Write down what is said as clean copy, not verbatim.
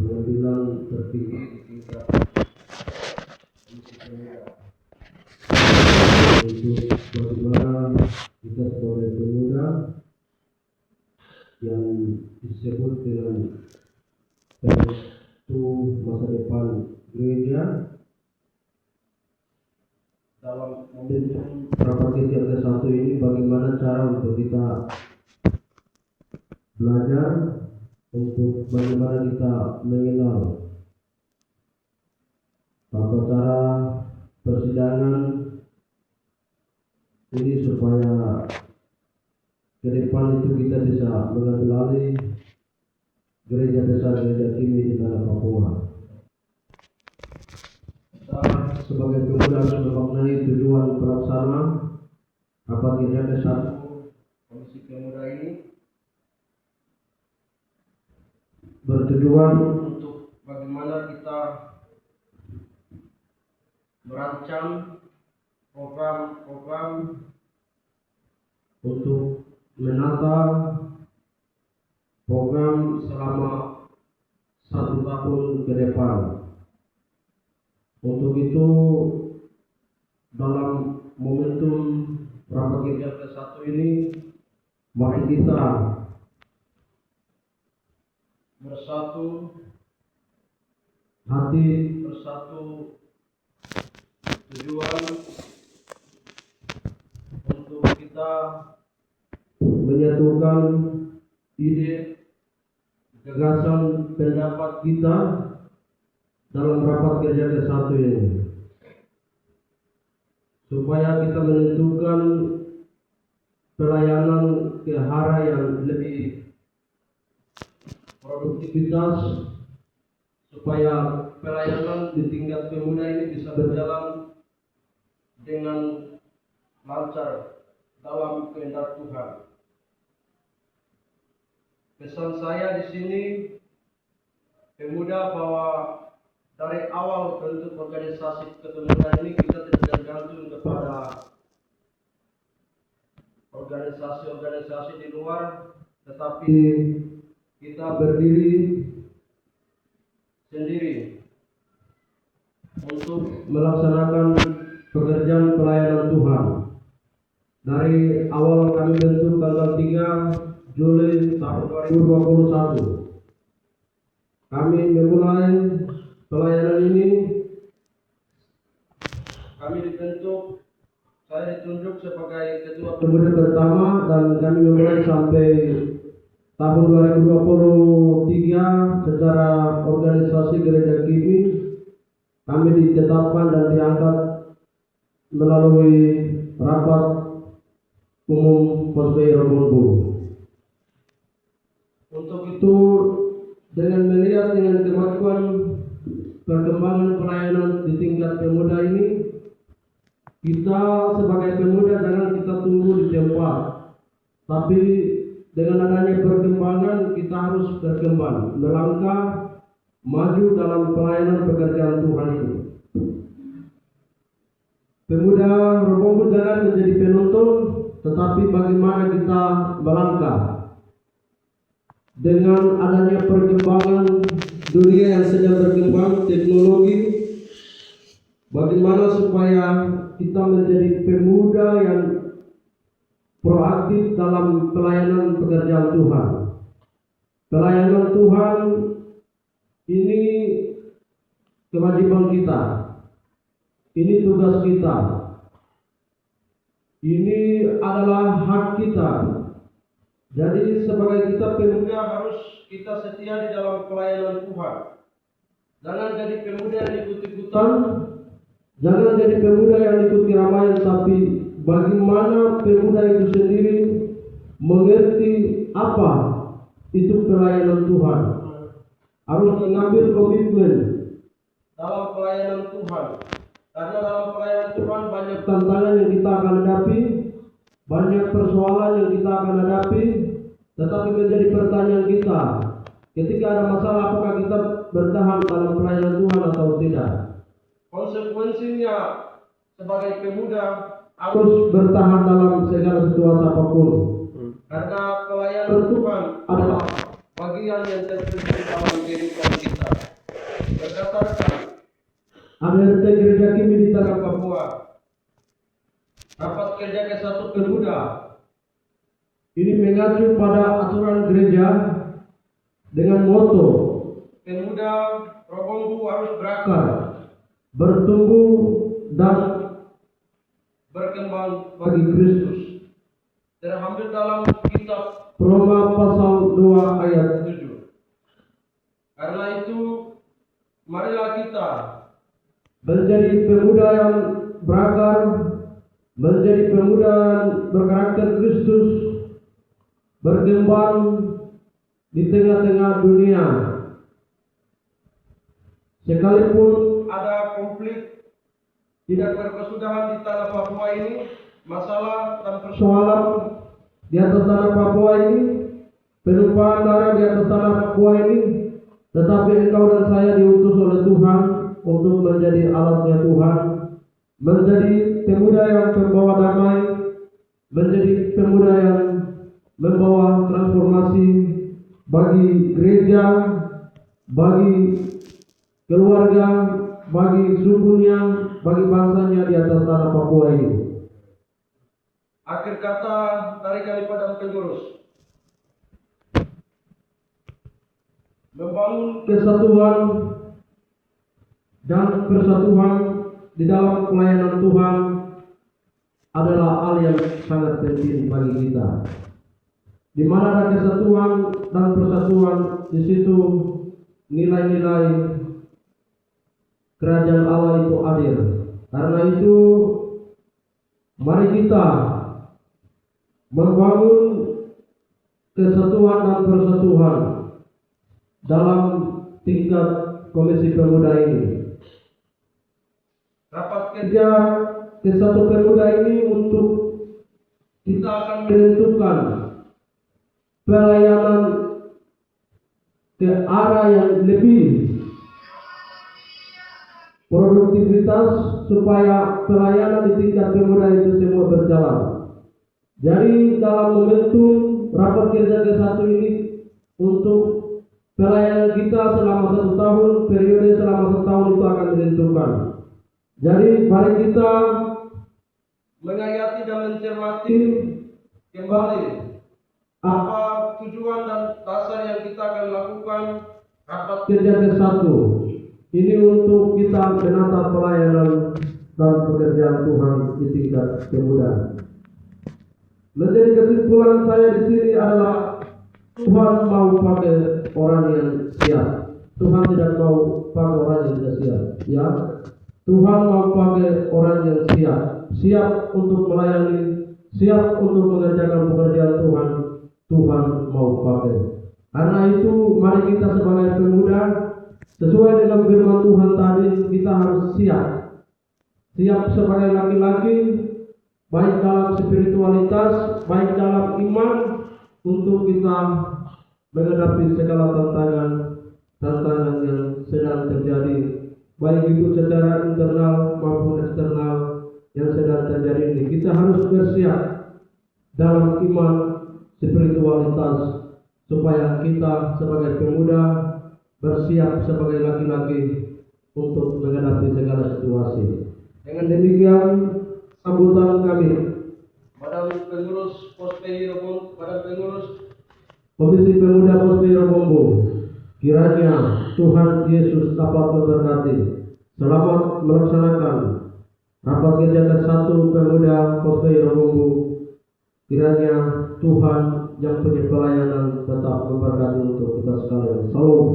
pengambilan tertinggi di tingkat komisi pemuda untuk bagaimana kita sebagai pemuda yang disebut dengan penentu masa depan gereja dalam momentum rapat yang ke-1 ini, bagaimana cara untuk kita belajar, untuk bagaimana kita mengenal tata cara persidangan ini supaya ke depan itu kita bisa mengambil alih gereja besar, gereja Kimi di tanah Papua. Kita sebagai pemuda harus memaknai tujuan pelaksana rapat gereja ke-1 Komisi Pemuda ini bertujuan untuk bagaimana kita merancang program-program untuk menata program selama 1 tahun ke depan. Untuk itu, dalam momentum rapat gereja ke-1 ini, mari kita bersatu hati, bersatu tujuan untuk kita menyatukan ide, gagasan, pendapat kita dalam rapat gereja ke-1 ini, supaya kita menentukan pelayanan ke arah yang lebih produktivitas, supaya pelayanan di tingkat pemuda ini bisa berjalan dengan lancar dalam kehendak Tuhan. Pesan saya di sini, pemuda, bahwa dari awal bentuk organisasi kepemudaan ini kita tidak tergantung kepada organisasi-organisasi di luar, tetapi kita berdiri sendiri untuk melaksanakan pekerjaan pelayanan Tuhan. Dari awal kami bentuk tanggal 3 Juli tahun 2021, kami memulai pelayanan ini. Kami dibentuk, saya ditunjuk sebagai ketua pemuda pertama, dan kami memulai sampai tahun 2023 secara organisasi gereja Kimi. Kami ditetapkan dan diangkat melalui rapat umum Posbei Rombongburu. Untuk itu, dengan melihat dengan kemajuan perkembangan pelayanan di tingkat pemuda ini, kita sebagai pemuda jangan kita tunggu di tempat, tapi dengan adanya perkembangan kita harus berkembang, melangkah maju dalam pelayanan pekerjaan Tuhan itu. Pemuda Rombongburu jangan menjadi penonton, tetapi bagaimana kita melangkah dengan adanya perkembangan dunia yang sedang berkembang, teknologi, bagaimana supaya kita menjadi pemuda yang proaktif dalam pelayanan pekerjaan Tuhan. Pelayanan Tuhan ini kewajiban kita, ini tugas kita, ini adalah hak kita. Jadi sebagai kita pemuda harus kita setia di dalam pelayanan Tuhan. Jangan jadi pemuda yang ikut-ikutan, jangan jadi pemuda yang ikut keramaian, tapi bagaimana pemuda itu sendiri mengerti apa itu pelayanan Tuhan. Harus mengambil komitmen dalam pelayanan Tuhan. Karena dalam pelayanan Tuhan banyak tantangan yang kita akan hadapi, banyak persoalan yang kita akan hadapi, tetapi menjadi pertanyaan kita, ketika ada masalah, apakah kita bertahan dalam pelayanan Tuhan atau tidak. Konsekuensinya sebagai pemuda harus bertahan dalam segala situasi apapun. Karena pelayanan Tuhan adalah bagian kerohanian yang terpilih dalam kehidupan kita. Berdasarkan ADRT Gereja Kimi di Tanah Papua, rapat kerja ke-1 Pemuda ini mengacu pada aturan gereja dengan moto Pemuda Robongbu harus berakar, bertumbuh dan berkembang bagi Kristus. Terambil dalam kitab Roma pasal 2 ayat 7. Karena itu, marilah kita menjadi pemuda yang berakar, menjadi pemuda yang berkarakter Kristus, berkembang di tengah-tengah dunia. Sekalipun ada konflik tidak berkesudahan di tanah Papua ini, masalah dan persoalan di atas tanah Papua ini, penumpahan darah di atas tanah Papua ini, tetapi engkau dan saya diutus oleh Tuhan untuk menjadi alatnya Tuhan, menjadi pemuda yang membawa damai, menjadi pemuda yang membawa transformasi bagi gereja, bagi keluarga, bagi sukunya, bagi bangsanya di atas tanah Papua ini. Akhir kata dari kami Padang Pengurus, membangun kesatuan dan persatuan di dalam pelayanan Tuhan adalah hal yang sangat penting bagi kita. Di mana ada kesatuan dan persatuan, di situ nilai-nilai kerajaan Allah itu hadir. Karena itu, mari kita membangun kesatuan dan persatuan dalam tingkat Komisi Pemuda ini. Rapat kerja ke-1 Pemuda ini untuk kita akan menentukan pelayanan ke arah yang lebih produktivitas, supaya pelayanan di tingkat pemuda itu semua berjalan. Jadi dalam momentum rapat kerja ke-1 ini untuk pelayanan kita selama 1 tahun, periode selama 1 tahun itu akan menentukan. Jadi mari kita menghayati dan mencermati kembali apa tujuan dan dasar yang kita akan lakukan rapat kerja ke-1 ini untuk kita menata pelayanan dan pekerjaan Tuhan di tingkat pemuda. Menjadi kesimpulan saya di sini adalah Tuhan mau pakai orang yang siap. Tuhan tidak mau pakai orang yang tidak siap. Ya, Tuhan mau pakai orang yang siap, siap untuk melayani, siap untuk mengerjakan pekerjaan Tuhan. Tuhan mau pakai. Karena itu, mari kita sebagai pemuda, sesuai dengan firman Tuhan tadi, kita harus siap. Siap sebagai laki-laki, baik dalam spiritualitas, baik dalam iman, untuk kita menghadapi segala tantangan yang sedang terjadi, baik itu secara internal maupun eksternal yang sedang terjadi ini. Kita harus bersiap dalam iman, spiritualitas, supaya kita sebagai pemuda bersiap sebagai laki-laki untuk menghadapi segala situasi. Dengan demikian, sambutan kami Badan Pengurus Pospe Robong, Badan Pengurus Komisi Pemuda Pospe Robongbo, kiranya Tuhan Yesus dapat memberkati. Selamat melaksanakan rapat kerja ke-1 Pemuda Pospe Robongbo. Kiranya Tuhan yang punya pelayanan tetap memberkati untuk kita sekalian. Salam.